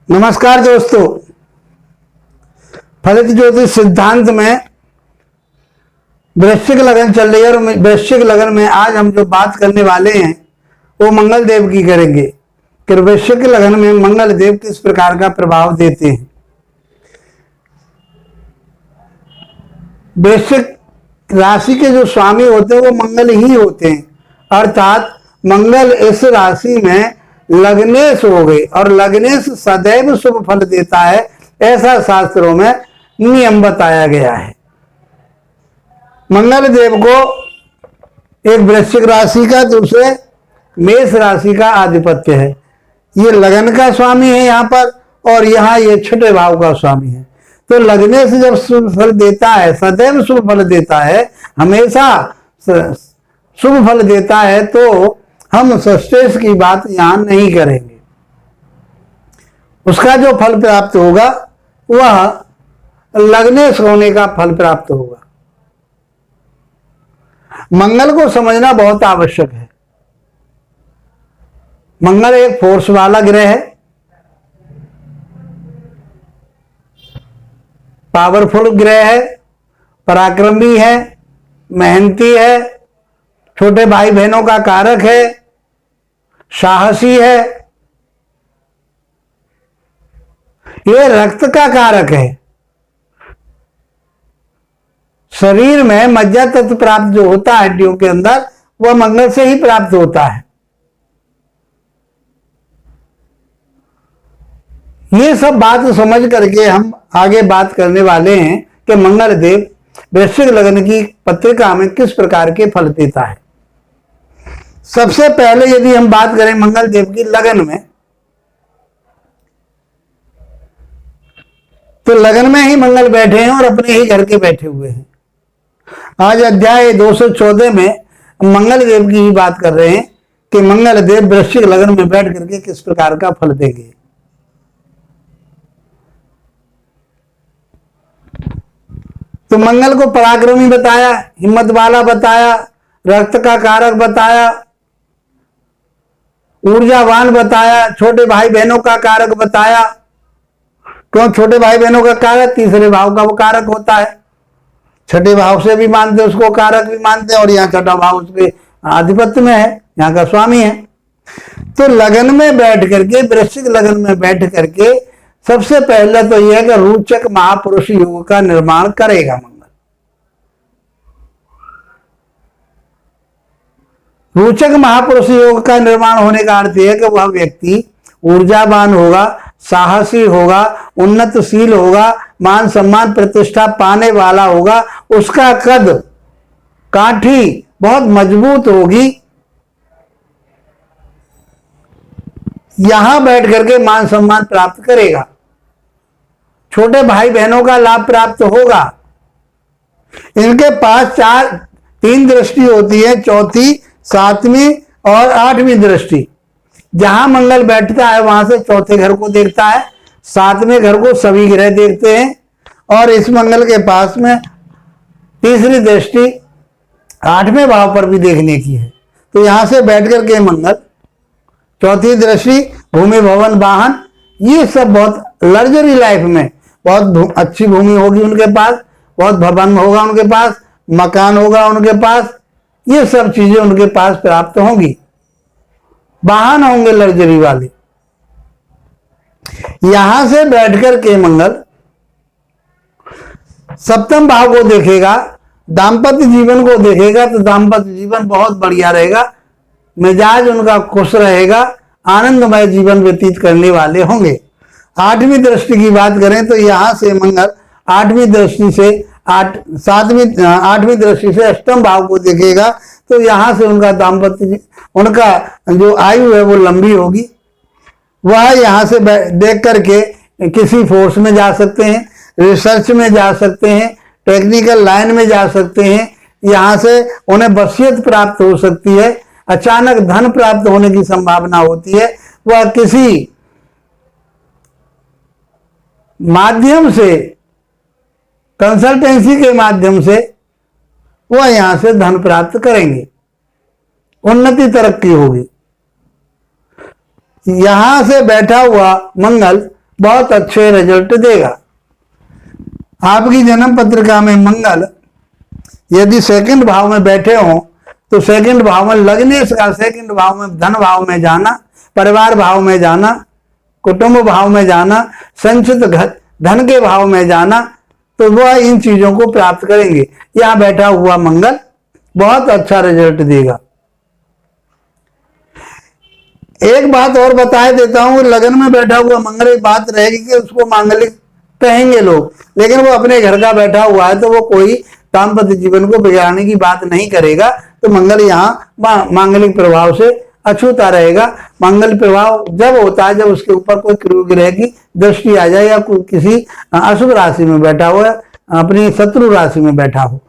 नमस्कार दोस्तों, फलित ज्योतिष सिद्धांत में वृश्चिक लगन चल रही है और वृश्चिक लगन में आज हम जो बात करने वाले हैं वो मंगल देव की करेंगे कि वृश्चिक लगन में मंगल देव किस प्रकार का प्रभाव देते हैं। वृश्चिक राशि के जो स्वामी होते हैं वो मंगल ही होते हैं, अर्थात मंगल इस राशि में लग्नेश हो गए और लग्नेश सदैव शुभ फल देता है, ऐसा शास्त्रों में नियम बताया गया है। मंगल देव को एक वृश्चिक राशि का, दूसरे मेष राशि का आधिपत्य है। ये लगन का स्वामी है यहाँ पर और यहाँ ये छठे भाव का स्वामी है। तो लगने से जब शुभ फल देता है, सदैव शुभ फल देता है, हमेशा शुभ फल देता है, तो हम सस्टेस की बात यहां नहीं करेंगे। उसका जो फल प्राप्त होगा वह लग्नेश होने का फल प्राप्त होगा। मंगल को समझना बहुत आवश्यक है। मंगल एक फोर्स वाला ग्रह है, पावरफुल ग्रह है, पराक्रमी है, मेहनती है, छोटे भाई बहनों का कारक है, साहसी है, ये रक्त का कारक है। शरीर में मज्जा तत्व प्राप्त जो होता है हड्डियों के अंदर, वह मंगल से ही प्राप्त होता है। ये सब बात समझ करके हम आगे बात करने वाले हैं कि मंगल देव वृश्चिक लगन की पत्रिका में किस प्रकार के फल देता है। सबसे पहले यदि हम बात करें मंगल देव की लगन में, तो लगन में ही मंगल बैठे हैं और अपने ही घर के बैठे हुए हैं। आज अध्याय 214 में मंगल देव की ही बात कर रहे हैं कि मंगल देव वृश्चिक लगन में बैठ करके किस प्रकार का फल देंगे। तो मंगल को पराक्रमी बताया, हिम्मत वाला बताया, रक्त का कारक बताया, ऊर्जावान बताया, छोटे भाई बहनों का कारक बताया। क्यों छोटे भाई बहनों का कारक? तीसरे भाव का वो कारक होता है। छठे भाव से भी मानते, उसको कारक भी मानते हैं और यहाँ छठा भाव उसके आधिपत्य में है, यहाँ का स्वामी है। तो लगन में बैठ करके, वृश्चिक लगन में बैठ करके सबसे पहले तो यह है कि रोचक महापुरुष योग का निर्माण करेगा मंगल। रोचक महापुरुष योग का निर्माण होने का अर्थ यह है कि वह व्यक्ति ऊर्जावान होगा, साहसी होगा, उन्नतशील होगा, मान सम्मान प्रतिष्ठा पाने वाला होगा, उसका कद काठी बहुत मजबूत होगी। यहां बैठ करके मान सम्मान प्राप्त करेगा, छोटे भाई बहनों का लाभ प्राप्त होगा। इनके पास तीन दृष्टि होती है, चौथी, सातवीं और आठवीं दृष्टि। जहां मंगल बैठता है वहां से चौथे घर को देखता है, सातवें घर को सभी ग्रह देखते हैं और इस मंगल के पास में तीसरी दृष्टि आठवें भाव पर भी देखने की है। तो यहां से बैठ करके मंगल, चौथी दृष्टि भूमि भवन वाहन, ये सब बहुत लग्जरी लाइफ में बहुत अच्छी भूमि होगी उनके पास, बहुत भवन होगा उनके पास, मकान होगा उनके पास, ये सब चीजें उनके पास प्राप्त होंगी, वाहन होंगे लग्जरी वाले। यहां से बैठकर के मंगल सप्तम भाव को देखेगा, दाम्पत्य जीवन को देखेगा, तो दाम्पत्य जीवन बहुत बढ़िया रहेगा, मिजाज उनका खुश रहेगा, आनंदमय जीवन व्यतीत करने वाले होंगे। आठवीं दृष्टि की बात करें तो यहां से मंगल आठवीं दृष्टि से आठवीं दृष्टि से अष्टम भाव को देखेगा, तो यहां से उनका दाम्पत्य, उनका जो आयु है वो लंबी होगी। वह यहां से देख करके किसी फोर्स में जा सकते हैं, रिसर्च में जा सकते हैं, टेक्निकल लाइन में जा सकते हैं। यहां से उन्हें वसीयत प्राप्त हो सकती है, अचानक धन प्राप्त होने की संभावना होती है। वह किसी माध्यम से, कंसल्टेंसी के माध्यम से वह यहां से धन प्राप्त करेंगे, उन्नति तरक्की होगी। यहां से बैठा हुआ मंगल बहुत अच्छे रिजल्ट देगा। आपकी जन्म पत्रिका में मंगल यदि सेकंड भाव में बैठे हो तो सेकंड भाव में लगने का सेकंड भाव में धन भाव में जाना, परिवार भाव में जाना, कुटुंब भाव में जाना, संचित धन के भाव में जाना, तो वह इन चीजों को प्राप्त करेंगे। यहां बैठा हुआ मंगल बहुत अच्छा रिजल्ट देगा। एक बात और बता देता हूं, लगन में बैठा हुआ मंगल, एक बात रहेगी कि उसको मांगलिक कहेंगे लोग, लेकिन वो अपने घर का बैठा हुआ है तो वो कोई दाम्पत्य जीवन को बिगाड़ने की बात नहीं करेगा। तो मंगल यहाँ मांगलिक प्रभाव से अछूता रहेगा। मंगल प्रभाव जब होता है जब उसके ऊपर कोई क्रूर ग्रह की दृष्टि आ जाए या किसी अशुभ राशि में बैठा हो, अपनी शत्रु राशि में बैठा हो।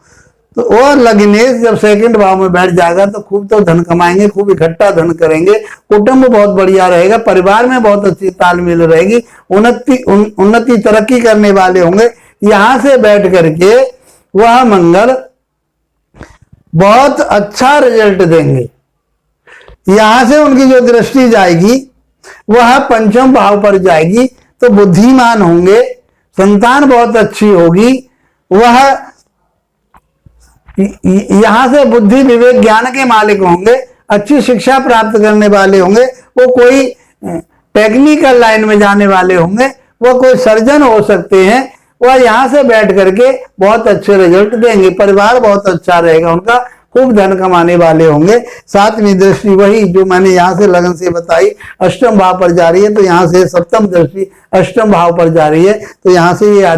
तो और लग्नेश जब सेकंड भाव में बैठ जाएगा तो खूब तो धन कमाएंगे, खूब इकट्ठा धन करेंगे, कुटुंब बहुत बढ़िया रहेगा, परिवार में बहुत अच्छी तालमेल रहेगी, उन्नति तरक्की करने वाले होंगे। यहां से बैठ करके वह मंगल बहुत अच्छा रिजल्ट देंगे। यहां से उनकी जो दृष्टि जाएगी वह पंचम भाव पर जाएगी, तो बुद्धिमान होंगे, संतान बहुत अच्छी होगी, वह यहां से बुद्धि विवेक ज्ञान के मालिक होंगे, अच्छी शिक्षा प्राप्त करने वाले होंगे, वो कोई टेक्निकल लाइन में जाने वाले होंगे, वो कोई सर्जन हो सकते हैं। वह यहां से बैठ करके बहुत अच्छे रिजल्ट देंगे, परिवार बहुत अच्छा रहेगा उनका, खूब धन कमाने वाले होंगे। सातवीं दृष्टि वही जो मैंने यहां से लगन से बताई, अष्टम भाव पर जा रही है, तो यहां से सप्तम दृष्टि अष्टम भाव पर जा रही है, तो यहां से ये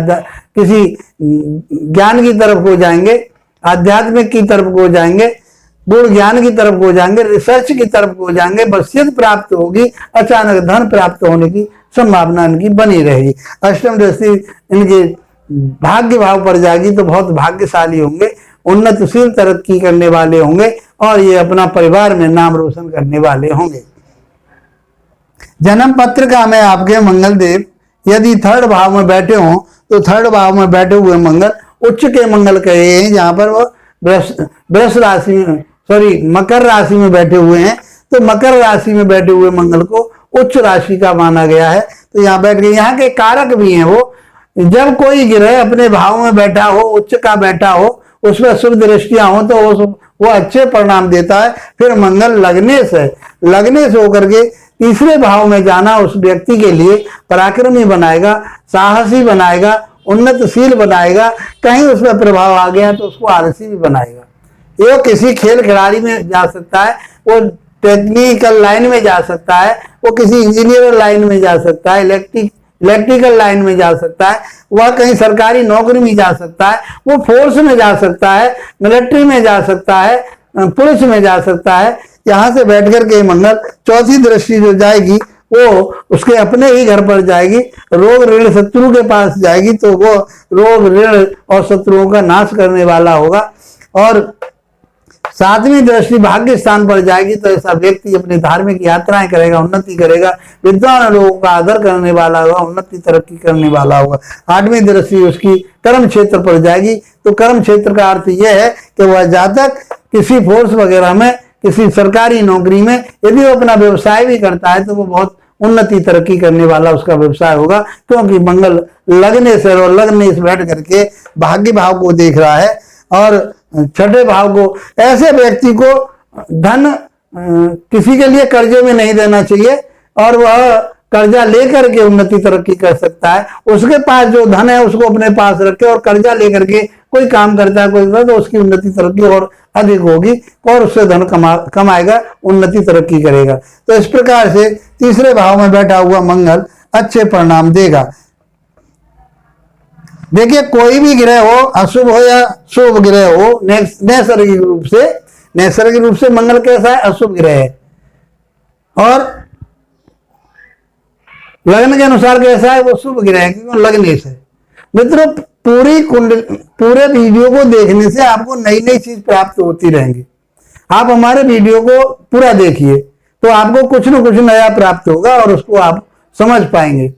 किसी ज्ञान की तरफ हो जाएंगे, आध्यात्मिक की तरफ हो जाएंगे, गुण ज्ञान की तरफ हो जाएंगे, रिसर्च की तरफ हो जाएंगे, वसीयत प्राप्त होगी, अचानक धन प्राप्त होने की संभावना इनकी बनी रहेगी। अष्टम दृष्टि इनके भाग्य भाव पर जाएगी तो बहुत भाग्यशाली होंगे, उन्नतशील तरक्की करने वाले होंगे और ये अपना परिवार में नाम रोशन करने वाले होंगे। जन्म पत्रिका में आपके मंगल देव यदि थर्ड भाव में बैठे हों तो थर्ड भाव में बैठे हुए मंगल उच्च के मंगल कहे हैं, जहां पर वो वृष राशि मकर राशि में बैठे हुए हैं, तो मकर राशि में बैठे हुए मंगल को उच्च राशि का माना गया है। तो यहाँ बैठ गए, यहाँ के कारक भी हैं वो, जब कोई ग्रह अपने भाव में बैठा हो, उच्च का बैठा हो, उसमें शुभ दृष्टियां हो तो वो अच्छे परिणाम देता है। फिर मंगल लगने से होकर के तीसरे भाव में जाना उस व्यक्ति के लिए पराक्रमी बनाएगा, साहसी बनाएगा, उन्नतशील बनाएगा। कहीं उसमें प्रभाव आ गया तो उसको आलसी भी बनाएगा। ये किसी खेल खिलाड़ी में जा सकता है, वो टेक्निकल लाइन में जा सकता है, वो किसी इंजीनियर लाइन में जा सकता है, इलेक्ट्रिकल लाइन में जा सकता है, वह कहीं सरकारी नौकरी में जा सकता है, वो फोर्स में जा सकता है, मिलिट्री में जा सकता है, पुलिस में जा सकता है। यहां से बैठ करके मंगल चौथी दृष्टि जो जाएगी वो उसके अपने ही घर पर जाएगी, रोग ऋण शत्रु के पास जाएगी, तो वो रोग ऋण और शत्रुओं का नाश करने वाला होगा। और सातवीं दृष्टि भाग्य स्थान पर जाएगी तो ऐसा व्यक्ति अपनी धार्मिक यात्राएं करेगा, उन्नति करेगा, विद्वान लोगों का आदर करने वाला होगा, उन्नति तरक्की करने वाला होगा। आठवीं दृष्टि उसकी कर्म क्षेत्र पर जाएगी, तो कर्म क्षेत्र का अर्थ यह है कि वह जातक किसी फोर्स वगैरह में, किसी सरकारी नौकरी में, यदि वो अपना व्यवसाय भी करता है तो वो बहुत उन्नति तरक्की करने वाला उसका व्यवसाय होगा, क्योंकि मंगल लगने से और लगने से बैठ करके भाग्य भाव को देख रहा है और छठे भाव को। ऐसे व्यक्ति को धन किसी के लिए कर्जे में नहीं देना चाहिए और वह कर्जा लेकर के उन्नति तरक्की कर सकता है। उसके पास जो धन है उसको अपने पास रखे और कर्जा लेकर के कोई काम करता है कोई, तो उसकी उन्नति तरक्की और अधिक होगी और उससे धन कमाएगा, उन्नति तरक्की करेगा। तो इस प्रकार से तीसरे भाव में बैठा हुआ मंगल अच्छे परिणाम देगा। देखिए, कोई भी ग्रह हो, अशुभ हो या शुभ ग्रह हो, नैसर्गिक रूप से मंगल कैसा है? अशुभ ग्रह है। और लगन के अनुसार कैसा है? वो शुभ ग्रह है, क्योंकि लगने से। मित्रों, पूरे वीडियो को देखने से आपको नई नई चीज प्राप्त होती रहेंगी। आप हमारे वीडियो को पूरा देखिए तो आपको कुछ न कुछ नया प्राप्त होगा और उसको आप समझ पाएंगे।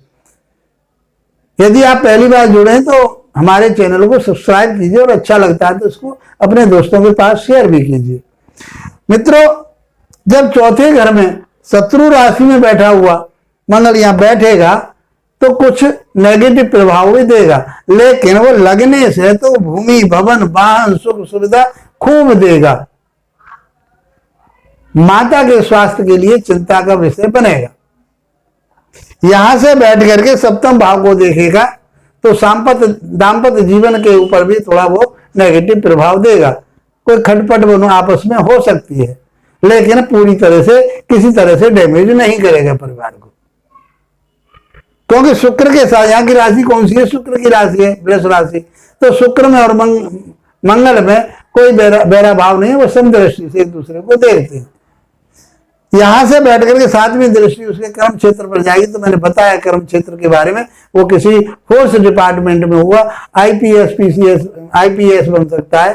यदि आप पहली बार जुड़े हैं तो हमारे चैनल को सब्सक्राइब कीजिए और अच्छा लगता है तो इसको अपने दोस्तों के पास शेयर भी कीजिए। मित्रों, जब चौथे घर में शत्रु राशि में बैठा हुआ मंगल यहां बैठेगा तो कुछ नेगेटिव प्रभाव भी देगा, लेकिन वो लगने से तो भूमि भवन वाहन सुख सुविधा खूब देगा। माता के स्वास्थ्य के लिए चिंता का विषय बनेगा। यहां से बैठ करके सप्तम भाव को देखेगा तो दाम्पत्य जीवन के ऊपर भी थोड़ा वो नेगेटिव प्रभाव देगा। कोई खटपट दोनों आपस में हो सकती है, लेकिन पूरी तरह से किसी तरह से डैमेज नहीं करेगा परिवार को, क्योंकि शुक्र के साथ, यहाँ की राशि कौन सी है? शुक्र की राशि है, वृष राशि। तो शुक्र में और मंगल में कोई बेरा भाव नहीं है, वो समदृष्टि से एक दूसरे को देखते हैं। यहां से बैठ करके 7वीं दृष्टि उसके कर्म क्षेत्र पर जाएगी। तो मैंने बताया कर्म क्षेत्र के बारे में, वो किसी फोर्स डिपार्टमेंट में हुआ, आईपीएस पीसीएस आईपीएस बन सकता है,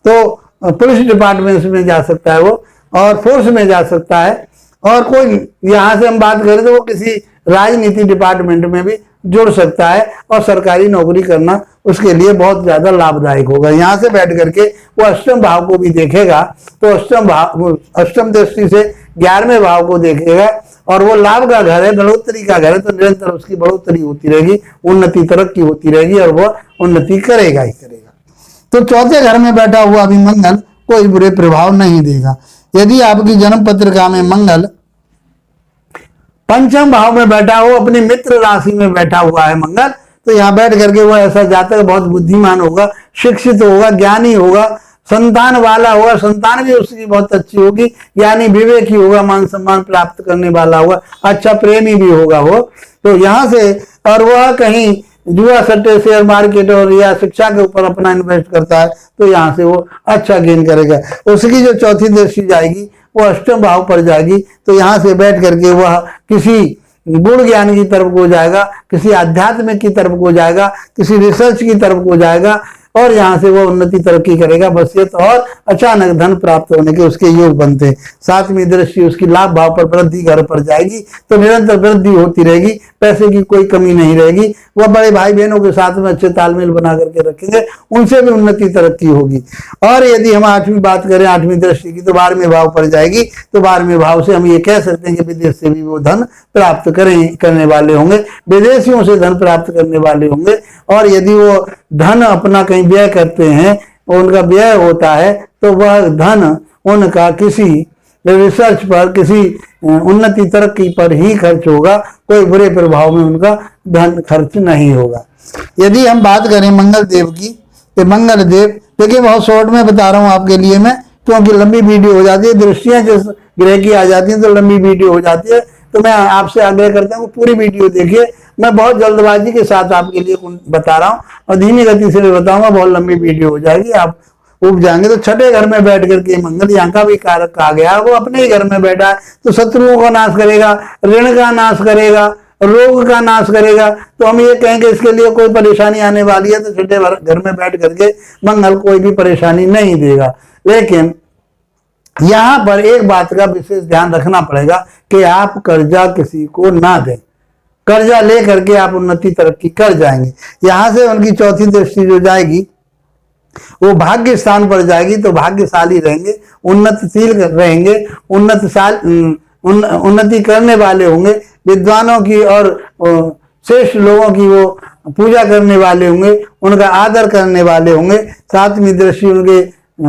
तो पुलिस डिपार्टमेंट में जा सकता है वो, और फोर्स में जा सकता है, और कोई यहां से हम बात करें तो वो किसी राजनीति डिपार्टमेंट में भी जुड़ सकता है, और सरकारी नौकरी करना उसके लिए बहुत ज्यादा लाभदायक होगा। यहां से बैठ करके वो अष्टम भाव को भी देखेगा, तो अष्टम दृष्टि से 11वें भाव को देखेगा, और वो लाभ का घर है, बढ़ोतरी का घर है, तो निरंतर उसकी बढ़ोतरी होती रहेगी, उन्नति तरक्की होती रहेगी, और वो उन्नति करेगा ही करेगा। तो चौथे घर में बैठा हुआ भी मंगल कोई बुरे प्रभाव नहीं देगा। यदि आपकी जन्म पत्रिका में मंगल पंचम भाव में बैठा हो, अपनी मित्र राशि में बैठा हुआ है मंगल, तो यहां बैठ करके वो ऐसा जातक बहुत बुद्धिमान होगा, शिक्षित होगा, ज्ञानी होगा, संतान वाला होगा, संतान भी उसकी बहुत अच्छी होगी, यानी विवेकी होगा, मान सम्मान प्राप्त करने वाला होगा, अच्छा प्रेमी भी होगा वो। तो यहां से, और वह कहीं जुआ सट्टे शेयर मार्केट और या शिक्षा के ऊपर अपना इन्वेस्ट करता है, तो यहाँ से वो अच्छा गेन करेगा। उसकी जो चौथी दृष्टि जाएगी वो अष्टम भाव पर जाएगी, तो यहाँ से बैठ करके वह किसी गुण ज्ञान की तरफ को जाएगा, किसी आध्यात्मिक की तरफ को जाएगा, किसी रिसर्च की तरफ को जाएगा, और यहाँ से वो उन्नति तरक्की करेगा, बसियत और अचानक धन प्राप्त होने के उसके योग बनते हैं। 7वीं दृष्टि उसकी लाभ भाव पर वृद्धि घर पर जाएगी, तो निरंतर वृद्धि होती रहेगी, पैसे की कोई कमी नहीं रहेगी। वह बड़े भाई बहनों के साथ में अच्छे तालमेल बना करके रखेंगे, उनसे भी उन्नति तरक्की होगी। और यदि हम 8वीं बात करें, 8वीं दृष्टि की, तो 12वें भाव पर जाएगी, तो 12वें भाव से हम ये कह सकते हैं कि विदेश से भी वो धन प्राप्त करने वाले होंगे, विदेशियों से धन प्राप्त करने वाले होंगे। और यदि वो धन अपना कहीं व्यय करते हैं, उनका व्यय होता है, तो वह धन उनका किसी रिसर्च पर, किसी उन्नति तरक्की पर ही खर्च होगा, कोई बुरे प्रभाव में उनका धन खर्च नहीं होगा। यदि हम बात करें मंगल देव की, तो मंगल देव देखिए बहुत शॉर्ट में बता रहा हूं आपके लिए मैं, क्योंकि लंबी वीडियो हो जाती है, दृष्टियां जिस ग्रह की आ जाती है तो लंबी वीडियो हो जाती है। तो मैं आपसे आग्रह करता हूँ पूरी वीडियो देखिए। मैं बहुत जल्दबाजी के साथ आपके लिए बता रहा हूँ, और धीमी गति से भी बताऊंगा, बहुत लंबी वीडियो हो जाएगी, आप उब जाएंगे। तो छठे घर में बैठ करके मंगल, यहाँ का भी कारक कहा गया, वो अपने ही घर में बैठा है, तो शत्रुओं का नाश करेगा, ऋण का नाश करेगा, रोग का नाश करेगा। तो हम ये कहेंगे इसके लिए कोई परेशानी आने वाली है, तो छठे घर में बैठ करके मंगल कोई भी परेशानी नहीं देगा। लेकिन यहां पर एक बात का विशेष ध्यान रखना पड़ेगा कि आप कर्जा किसी को ना दें, कर्जा ले करके आप उन्नति तरक्की कर जाएंगे। यहां से उनकी चौथी दृष्टि जो जाएगी वो भाग्य स्थान पर जाएगी, तो भाग्यशाली रहेंगे, उन्नतिशील रहेंगे, उन्नति करने वाले होंगे, विद्वानों की और श्रेष्ठ लोगों की वो पूजा करने वाले होंगे, उनका आदर करने वाले होंगे। 7वीं दृष्टि उनके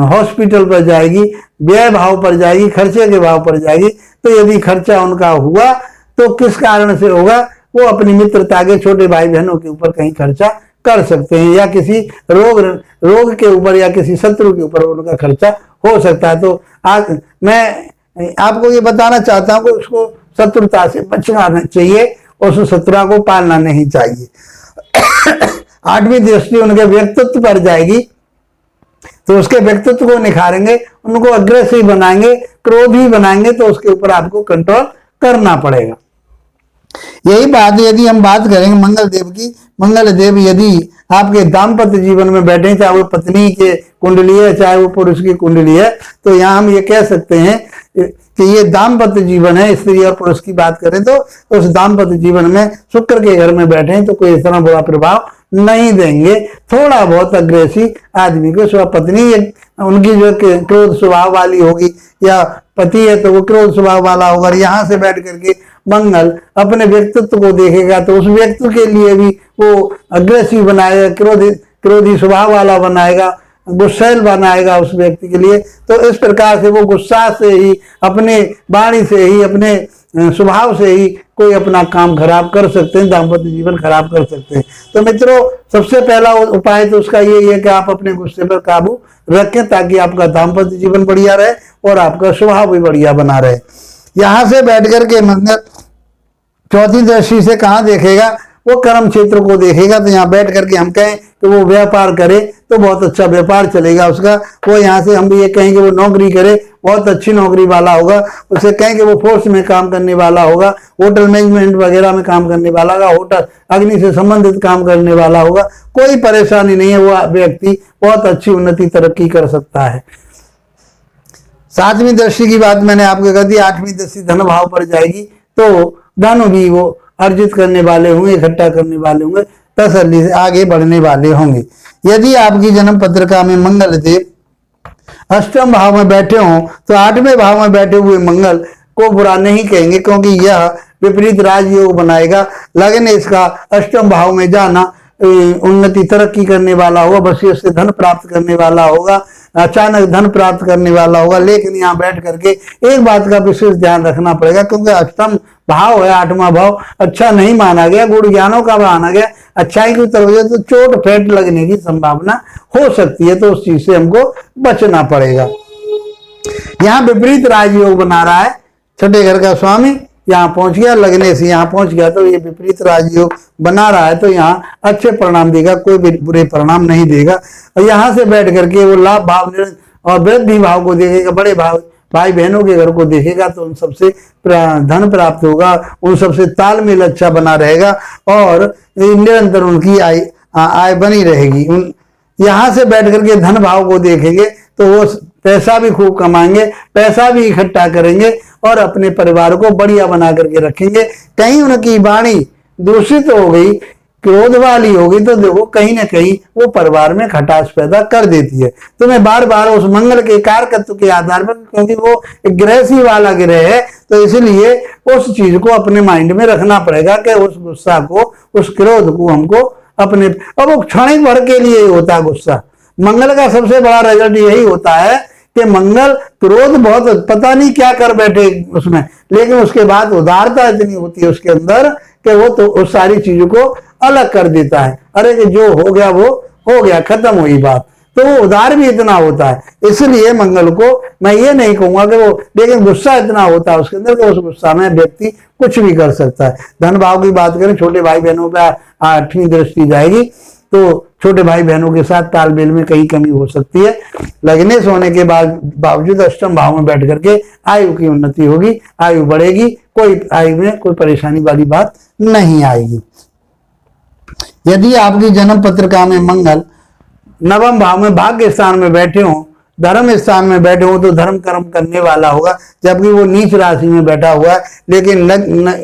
हॉस्पिटल पर जाएगी, व्यय भाव पर जाएगी, खर्चे के भाव पर जाएगी। तो यदि खर्चा उनका हुआ तो किस कारण से होगा? वो अपनी मित्रता के छोटे भाई बहनों के ऊपर कहीं खर्चा कर सकते हैं, या किसी रोग के ऊपर, या किसी शत्रु के ऊपर उनका खर्चा हो सकता है। तो आज मैं आपको ये बताना चाहता हूं कि उसको शत्रुता से बचना चाहिए, और उस शत्रुता को पालना नहीं चाहिए। 8वीं दृष्टि उनके व्यक्तित्व पर जाएगी, तो उसके व्यक्तित्व को निखारेंगे, उनको अग्रेसिव बनाएंगे, क्रोधी बनाएंगे, तो उसके ऊपर आपको कंट्रोल करना पड़ेगा। यही बात यदि हम बात करेंगे मंगल देव की, मंगल देव यदि आपके दाम्पत्य जीवन में बैठे, चाहे वो पत्नी के कुंडली है, चाहे वो पुरुष की कुंडली है, तो यहाँ हम ये कह सकते हैं कि ये दाम्पत्य जीवन है। स्त्री और पुरुष की बात करें तो उस दाम्पत्य जीवन में शुक्र के घर में बैठे हैं, तो कोई इतना बड़ा प्रभाव नहीं देंगे। थोड़ा बहुत अग्रेसिव आदमी को, स्व पत्नी उनकी जो क्रोध स्वभाव वाली होगी, या पति है तो वो क्रोध स्वभाव वाला होगा। यहाँ से बैठ करके मंगल अपने व्यक्तित्व को देखेगा तो उस व्यक्ति के लिए भी वो अग्रेसिव बनाएगा, क्रोधी स्वभाव वाला बनाएगा, गुस्सैल बनाएगा उस व्यक्ति के लिए। तो इस प्रकार से वो गुस्सा से ही, अपने वाणी से ही, अपने स्वभाव से ही कोई अपना काम खराब कर सकते हैं, दाम्पत्य जीवन खराब कर सकते हैं। तो मित्रों, सबसे पहला उपाय तो उसका यही है कि आप अपने गुस्से पर काबू रखें ताकि आपका दाम्पत्य जीवन बढ़िया रहे और आपका स्वभाव भी बढ़िया बना रहे। यहां से बैठ करके मंगल चौथी दृष्टि से कहाँ देखेगा? वो कर्म क्षेत्र को देखेगा। तो यहाँ बैठ करके हम कहें कि वो व्यापार करे तो बहुत अच्छा व्यापार चलेगा उसका। वो यहाँ से हम भी ये कहेंगे वो नौकरी करे, बहुत अच्छी नौकरी वाला होगा। उसे कहेंगे वो फोर्स में काम करने वाला होगा, होटल मैनेजमेंट वगैरह में काम करने वाला होगा, होटल अग्नि से संबंधित काम करने वाला होगा। कोई परेशानी नहीं है, वो व्यक्ति बहुत अच्छी उन्नति तरक्की कर सकता है। सातवीं दृष्टि की बात मैंने आपको कह दी। आठवीं दृष्टि धन भाव पर जाएगी तो धन भी वो अर्जित करने वाले होंगे, इकट्ठा करने वाले होंगे, तसल्ली से आगे बढ़ने वाले होंगे। यदि आपकी जन्म पत्रिका में मंगल देव अष्टम भाव में बैठे हों तो आठवें भाव में बैठे हुए मंगल को बुरा नहीं कहेंगे, क्योंकि यह विपरीत राजयोग बनाएगा। लगन इसका अष्टम भाव में जाना उन्नति तरक्की करने वाला होगा, बस से धन प्राप्त करने वाला होगा, अचानक धन प्राप्त करने वाला होगा। लेकिन यहाँ बैठ करके एक बात का विशेष ध्यान रखना पड़ेगा, क्योंकि अष्टम भाव है, आठवां भाव अच्छा नहीं माना गया, गुण ज्ञानों का माना गया, अच्छाई की तरफ तो चोट फेंट लगने की संभावना हो सकती है, तो उस चीज से हमको बचना पड़ेगा। यहाँ विपरीत राजयोग बना रहा है, छठे घर का स्वामी यहाँ पहुंच गया, लगने से यहाँ पहुंच गया, तो ये विपरीत राजयोग बना रहा है, तो यहाँ अच्छे परिणाम देगा, कोई भी बुरे परिणाम नहीं देगा। और यहाँ से बैठ करके वो लाभ भाव और वृद्धि भाव को देखेगा, बड़े भाई बहनों के घर को देखेगा, तो उन सबसे धन प्राप्त होगा, उन सबसे तालमेल अच्छा बना रहेगा और निरंतर उनकी आय बनी रहेगी। यहाँ से बैठ करके धन भाव को देखेंगे तो वो पैसा भी खूब कमाएंगे, पैसा भी इकट्ठा करेंगे और अपने परिवार को बढ़िया बना करके रखेंगे। कहीं उनकी वाणी दूषित हो गई, क्रोध वाली होगी, तो देखो कहीं ना कहीं वो परिवार में खटास पैदा कर देती है। तो मैं बार बार उस मंगल के कारकत्व के आधार पर, क्योंकि वो ग्रहसी वाला ग्रह है, तो इसलिए उस चीज को अपने माइंड में रखना पड़ेगा कि उस गुस्सा को, उस क्रोध को हमको अपने, अब वो क्षणिक भर के लिए होता है गुस्सा। मंगल का सबसे बड़ा रिजल्ट यही होता है कि मंगल क्रोध बहुत पता नहीं क्या कर बैठे उसमें, लेकिन उसके बाद उदारता इतनी होती है उसके अंदर कि वो तो उस सारी चीजों को अलग कर देता है। अरे कि जो हो गया वो हो गया, खत्म हुई बात। तो वो उदार भी इतना होता है, इसलिए मंगल को मैं ये नहीं कहूंगा कि वो, लेकिन गुस्सा इतना होता है उसके अंदर कि उस गुस्सा में व्यक्ति कुछ भी कर सकता है। धन भाव की बात करें, छोटे भाई बहनों पर आठवीं दृष्टि जाएगी तो छोटे भाई बहनों के साथ तालमेल में कहीं कमी हो सकती है। लगने से होने के बावजूद अष्टम भाव में बैठ करके आयु की उन्नति होगी, आयु बढ़ेगी, कोई आयु में कोई परेशानी वाली बात नहीं आएगी। यदि आपकी जन्म पत्रिका में मंगल नवम भाव में भाग्य स्थान में बैठे हों, धर्म स्थान में बैठे हो, तो धर्म कर्म करने वाला होगा, जबकि वो नीच राशि में बैठा हुआ है। लेकिन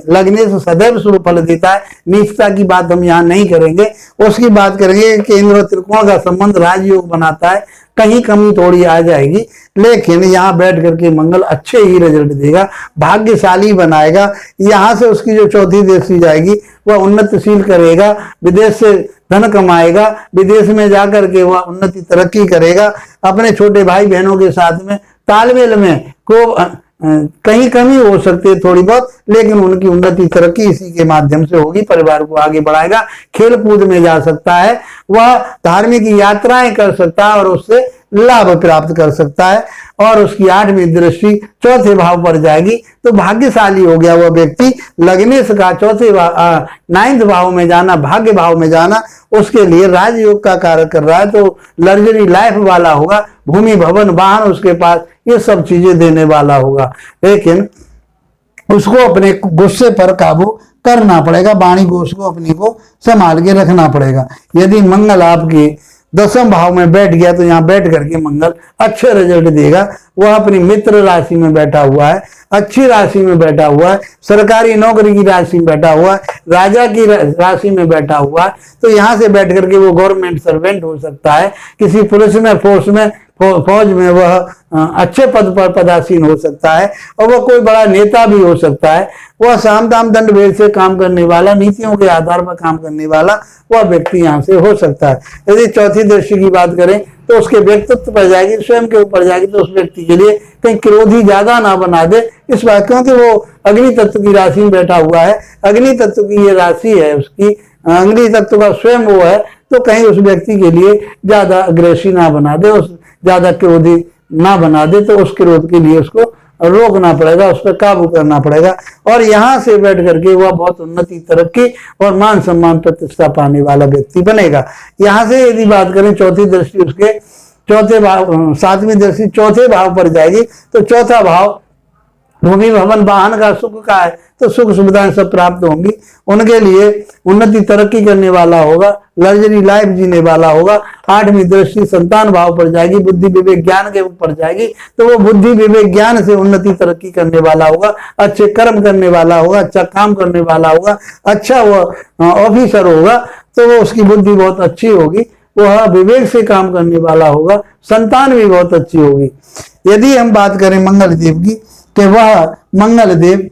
लगने से सदैव शुभ फल देता है। नीचता की बात हम यहाँ नहीं करेंगे, उसकी बात करेंगे कि इंद्र त्रिकोण का संबंध राजयोग बनाता है, कहीं कमी थोड़ी आ जाएगी, लेकिन यहाँ बैठ करके मंगल अच्छे ही रिजल्ट देगा, भाग्यशाली बनाएगा। यहाँ से उसकी जो चौथी दृष्टि जाएगी वह उन्नतिशील करेगा, विदेश से धन कमाएगा, विदेश में जाकर के वह उन्नति तरक्की करेगा। अपने छोटे भाई बहनों के साथ में तालमेल में को कहीं कमी हो सकती है थोड़ी बहुत, लेकिन उनकी उन्नति तरक्की इसी के माध्यम से होगी, परिवार को आगे बढ़ाएगा, खेल कूद में जा सकता है, वह धार्मिक यात्राएं कर सकता है और उससे लाभ प्राप्त कर सकता है। और उसकी आठवीं दृष्टि चौथे भाव पर जाएगी तो भाग्यशाली हो गया वह व्यक्ति। लगने से का चौथे नाइन्थ भाव में जाना, भाग्य भाव में जाना उसके लिए राजयोग का कार्य कर रहा है, तो लग्जरी लाइफ वाला होगा, भूमि भवन वाहन उसके पास, ये सब चीजें देने वाला होगा। लेकिन उसको अपने गुस्से पर काबू करना पड़ेगा, वाणी गोश को अपनी को संभाल के रखना पड़ेगा। यदि मंगल आपके दसम भाव में बैठ गया तो यहाँ बैठ करके मंगल अच्छे रिजल्ट देगा। वह अपनी मित्र राशि में बैठा हुआ है, अच्छी राशि में बैठा हुआ है, सरकारी नौकरी की राशि में बैठा हुआ है, राजा की राशि में बैठा हुआ है, तो यहाँ से बैठ करके वो गवर्नमेंट सर्वेंट हो सकता है, किसी पुलिस में, फोर्स में, फौज में वह अच्छे पद पर पदासीन हो सकता है और वह कोई बड़ा नेता भी हो सकता है। वह साम दाम दंड भेद से काम करने वाला, नीतियों के आधार पर काम करने वाला वह व्यक्ति यहाँ से हो सकता है। यदि चौथी दृष्टि की बात करें तो उसके व्यक्तित्व पर जाएगी, स्वयं के ऊपर जाएगी, तो उस व्यक्ति के लिए कहीं क्रोधी ज्यादा ना बना दे इस बात, क्योंकि वो अग्नि तत्व की राशि में बैठा हुआ है, अग्नि तत्व की ये राशि है उसकी, अग्नि तत्व का स्वयं वो है, तो कहीं उस व्यक्ति के लिए ज्यादा अग्रेसिव ना बना दे, उस ज्यादा क्रोधी ना बना दे, तो उस क्रोध के लिए उसको रोकना पड़ेगा, उस पर काबू करना पड़ेगा। और यहाँ से बैठ करके वह बहुत उन्नति, तरक्की और मान सम्मान प्रतिष्ठा पाने वाला व्यक्ति बनेगा। यहाँ से यदि बात करें चौथी दृष्टि उसके चौथे भाव, सातवीं दृष्टि चौथे भाव पर जाएगी, तो चौथा भाव भूमि भवन वाहन का सुख का है, तो सुख सुविधाएं सब प्राप्त होंगी, उनके लिए उन्नति तरक्की करने वाला होगा, लग्जरी लाइफ जीने वाला होगा। आठवीं दृष्टि संतान भाव पर जाएगी, बुद्धि विवेक ज्ञान के ऊपर जाएगी, तो वो बुद्धि विवेक ज्ञान से उन्नति तरक्की करने वाला होगा, अच्छे कर्म करने वाला होगा, अच्छा काम करने वाला होगा, अच्छा वो ऑफिसर होगा, तो वो उसकी बुद्धि बहुत अच्छी होगी, वह विवेक से काम करने वाला होगा, संतान भी बहुत अच्छी होगी। यदि हम बात करें मंगल देव की, कि वह मंगल देव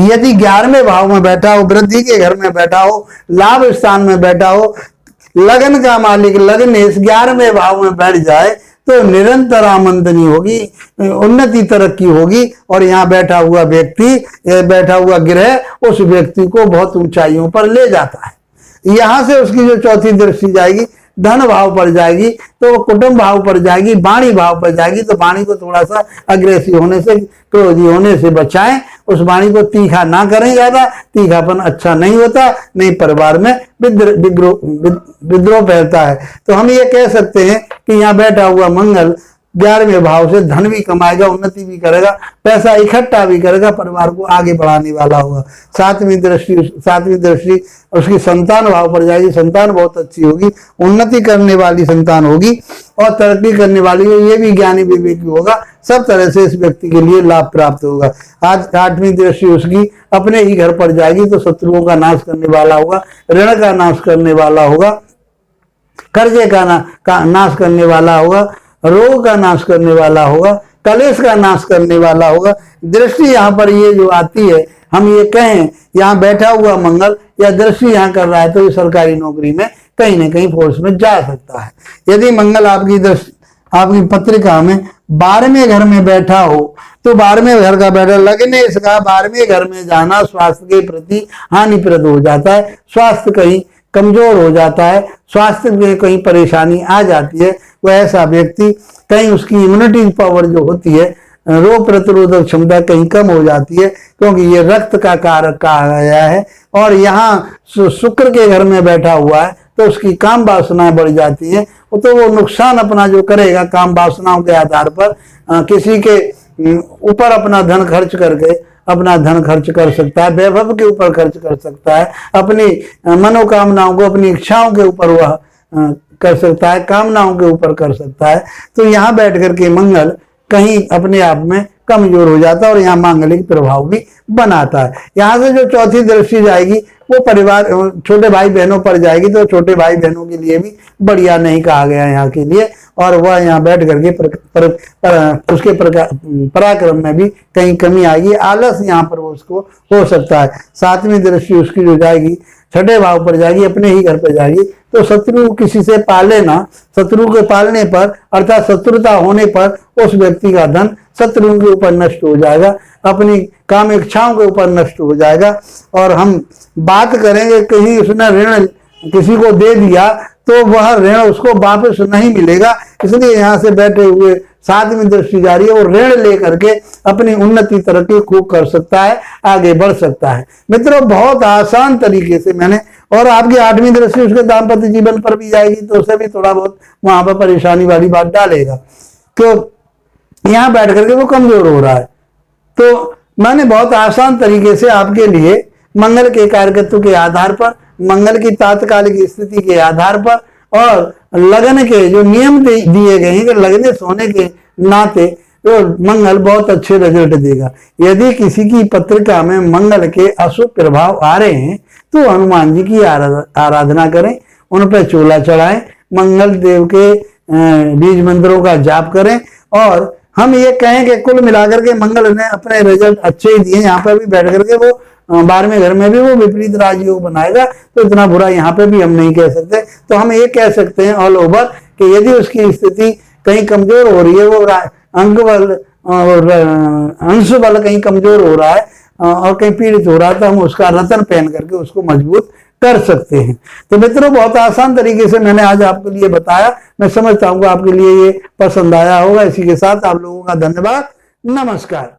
यदि 11वें भाव में बैठा हो, वृद्धि के घर में बैठा हो, लाभ स्थान में बैठा हो, लगन का मालिक लग्नेश 11वें भाव में बैठ जाए, तो निरंतर आमंदनी होगी, उन्नति तरक्की होगी। और यहाँ बैठा हुआ व्यक्ति, बैठा हुआ ग्रह उस व्यक्ति को बहुत ऊंचाइयों पर ले जाता है। यहां से उसकी जो चौथी दृष्टि जाएगी धन भाव पर जाएगी, तो वो कुटुंब भाव पर जाएगी, वाणी भाव पर जाएगी, तो वाणी को थोड़ा सा अग्रेसिव होने से, क्रोधी होने से बचाएं, उस वाणी को तीखा ना करें, ज्यादा तीखापन अच्छा नहीं होता, नहीं परिवार में विद्रोह फैलता है। तो हम ये कह सकते हैं कि यहाँ बैठा हुआ मंगल 11वें भाव से धन भी कमाएगा, उन्नति भी करेगा, पैसा इकट्ठा भी करेगा, परिवार को आगे बढ़ाने वाला होगा। सातवीं दृष्टि उसकी संतान भाव पर जाएगी, संतान बहुत अच्छी होगी, उन्नति करने वाली संतान होगी और तरक्की करने वाली, ये भी ज्ञानी विवेकी होगा, सब तरह से इस व्यक्ति के लिए लाभ प्राप्त होगा। आज आठवीं दृष्टि उसकी अपने ही घर पर जाएगी, तो शत्रुओं का नाश करने वाला होगा, ऋण का नाश करने वाला होगा, कर्जे का नाश करने वाला होगा, रोग का नाश करने वाला होगा, कलेश का नाश करने वाला होगा। दृष्टि यहाँ पर ये जो आती है, हम ये कहें यहाँ बैठा हुआ मंगल या दृष्टि यहाँ कर रहा है, तो ये सरकारी नौकरी में कहीं ना कहीं फोर्स में जा सकता है। यदि मंगल आपकी पत्रिका में 12वें घर में बैठा हो, तो 12वें घर का बैठा लगने इसका 12वें घर में जाना स्वास्थ्य के प्रति हानिप्रद हो जाता है, स्वास्थ्य कहीं कमजोर हो जाता है, स्वास्थ्य में कहीं परेशानी आ जाती है। वह ऐसा व्यक्ति कहीं उसकी इम्यूनिटी पावर जो होती है, रोग प्रतिरोधक क्षमता कहीं कम हो जाती है, क्योंकि ये रक्त का कारक कहा गया है। और यहाँ शुक्र के घर में बैठा हुआ है, तो उसकी काम वासनाएं बढ़ जाती हैं, तो वो नुकसान अपना जो करेगा काम वासनाओं के आधार पर, किसी के ऊपर अपना धन खर्च करके अपना धन खर्च कर सकता है, वैभव के ऊपर खर्च कर सकता है, अपनी मनोकामनाओं को, अपनी इच्छाओं के ऊपर वह कर सकता है, कामनाओं के ऊपर कर सकता है। तो यहाँ बैठ करके मंगल कहीं अपने आप में कमजोर हो जाता है और यहाँ मांगलिक प्रभाव भी बनाता है। यहाँ से जो चौथी दृष्टि जाएगी वो परिवार, छोटे भाई बहनों पर जाएगी, तो छोटे भाई बहनों के लिए भी बढ़िया नहीं कहा गया यहाँ के लिए, और वह यहाँ बैठ करके उसके पराक्रम में भी कहीं कमी आएगी, आलस यहाँ पर उसको हो सकता है। सातवीं दृष्टि उसकी जो जाएगी छठे भाव पर जाएगी, अपने ही घर पर जाएगी, तो शत्रु किसी से पाले ना, शत्रु के पालने पर अर्थात शत्रुता होने पर उस व्यक्ति का धन शत्रुओं के ऊपर नष्ट हो जाएगा, अपनी काम इच्छाओं के ऊपर नष्ट हो जाएगा। और हम बात करेंगे कहीं उसने ऋण किसी को दे दिया, तो वह ऋण उसको वापस नहीं मिलेगा, इसलिए यहाँ से बैठे हुए सातवीं दृष्टि जारी है, और ऋण लेकर के अपनी उन्नति तरक्की खूब कर सकता है, आगे बढ़ सकता है। मित्रों, बहुत आसान तरीके से मैंने, और आपकी आठवीं दृष्टि उसके दाम्पत्य जीवन पर भी जाएगी, तो उसे भी थोड़ा बहुत वहां पर परेशानी वाली बात डालेगा, क्यों यहाँ बैठ करके वो कमजोर हो रहा है। तो मैंने बहुत आसान तरीके से आपके लिए मंगल के कार्यकत्व के आधार पर, मंगल की तात्कालिक स्थिति के आधार पर, और लगन के जो नियम दिए गए हैं कि लगने सोने के नाते तो मंगल बहुत अच्छे रिजल्ट देगा। यदि किसी की पत्रिका में मंगल के अशुभ प्रभाव आ रहे हैं, तो हनुमान जी की आराधना करें, उन पर चोला चढ़ाएं, मंगल देव के बीज मंत्रों का जाप करें। और हम ये कहें कि कुल मिलाकर के मंगल ने अपने रिजल्ट अच्छे ही दिए, यहाँ पर भी बैठ करके वो 12वें घर में भी वो विपरीत राजयोग बनाएगा, तो इतना बुरा यहाँ पे भी हम नहीं कह सकते। तो हम ये कह सकते हैं ऑल ओवर कि यदि उसकी स्थिति कहीं कमजोर हो रही है, वो अंग बल और अंश बल कहीं कमजोर हो रहा है और कहीं पीड़ित हो रहा है, तो हम उसका रतन पहन करके उसको मजबूत कर सकते हैं। तो मित्रों, बहुत आसान तरीके से मैंने आज आपके लिए बताया। मैं समझता हूँ आपके लिए ये पसंद आया होगा। इसी के साथ आप लोगों का धन्यवाद। नमस्कार।